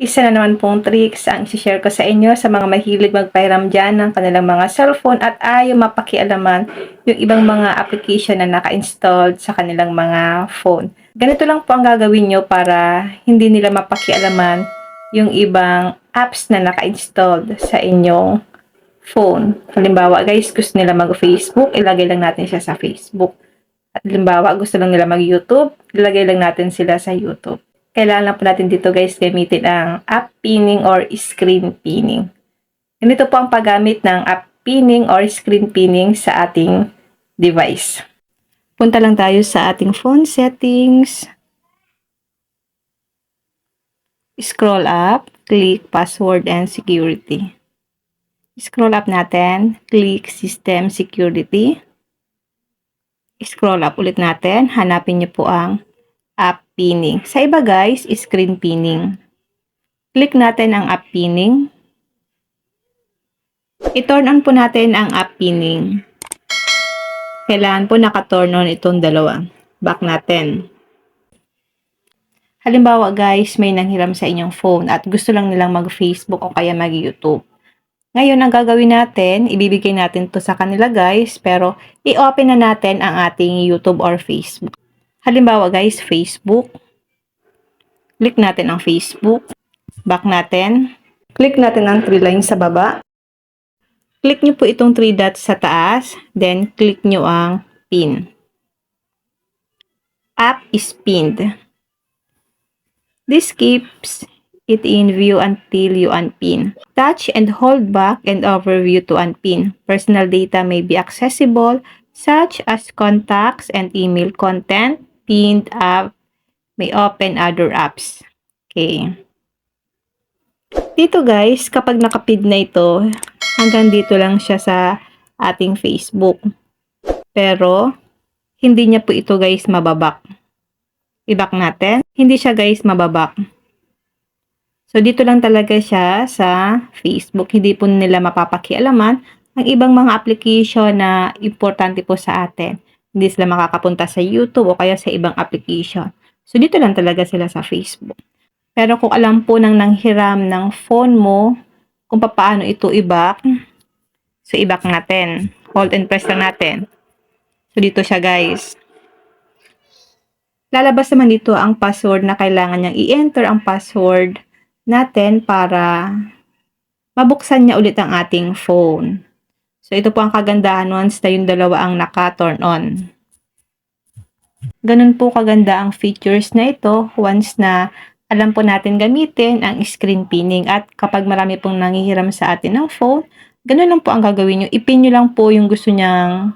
Isa na naman pong tricks ang isi-share ko sa inyo sa mga mahilig magpahiram dyan ng kanilang mga cellphone at ayaw mapakialaman yung ibang mga application na naka-installed sa kanilang mga phone. Ganito lang po ang gagawin nyo para hindi nila mapakialaman yung ibang apps na naka-installed sa inyong phone. Halimbawa guys, gusto nila mag-Facebook, ilagay lang natin siya sa Facebook. At halimbawa, gusto lang nila mag-YouTube, ilagay lang natin sila sa YouTube. Kailangan lang po natin dito guys gamitin ang app pinning or screen pinning. Ganito po ang paggamit ng app pinning or screen pinning sa ating device. Punta lang tayo sa ating phone settings. Scroll up, click password and security. Scroll up natin, click system security. Scroll up ulit natin, hanapin niyo po ang app pinning. Sa iba guys, screen pinning. Click natin ang app pinning. I-turn on po natin ang app pinning. Kailangan po naka-turn on itong dalawa. Back natin. Halimbawa guys, may nanghiram sa inyong phone at gusto lang nilang mag-Facebook o kaya mag-YouTube. Ngayon, ang gagawin natin, ibibigay natin to sa kanila guys, pero i-open na natin ang ating YouTube or Facebook. Halimbawa guys, Facebook. Click natin ang Facebook. Back natin. Click natin ang 3 lines sa baba. Click nyo po itong 3 dots sa taas. Then, click nyo ang pin. App is pinned. This keeps it in view until you unpin. Touch and hold back and overview to unpin. Personal data may be accessible such as contacts and email content. Pinned app may open other apps. Okay. Dito guys, kapag nakapid na ito, hanggang dito lang siya sa ating Facebook. Pero, hindi niya po ito guys mababak. I-back natin. Hindi siya guys mababak. So, dito lang talaga siya sa Facebook. Hindi po nila mapapakialaman ang ibang mga application na importante po sa atin. Hindi sila makakapunta sa YouTube o kaya sa ibang application. So, dito lang talaga sila sa Facebook. Pero kung alam po ng nanghiram ng phone mo, kung paano ito i-back, so i-back natin. Hold and press lang natin. So, dito siya guys. Lalabas naman dito ang password na kailangan niyang i-enter ang password natin para mabuksan niya ulit ang ating phone. So, ito po ang kagandahan once na yung dalawa ang naka-turn on. Ganun po kaganda ang features na ito once na alam po natin gamitin ang screen pinning. At kapag marami pong nangihiram sa atin ng phone, ganun lang po ang gagawin nyo. I-pin nyo lang po yung gusto nyang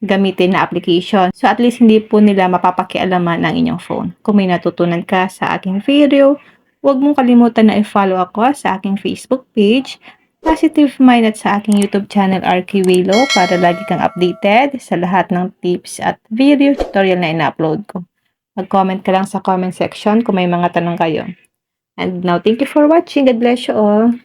gamitin na application. So, at least hindi po nila mapapakialaman ang inyong phone. Kung may natutunan ka sa aking video, huwag mong kalimutan na i-follow ako sa aking Facebook page, Positive Mind, at sa aking YouTube channel, RK Wilo, para lagi kang updated sa lahat ng tips at video tutorial na ina-upload ko. Mag-comment ka lang sa comment section kung may mga tanong kayo. And now, thank you for watching. God bless you all.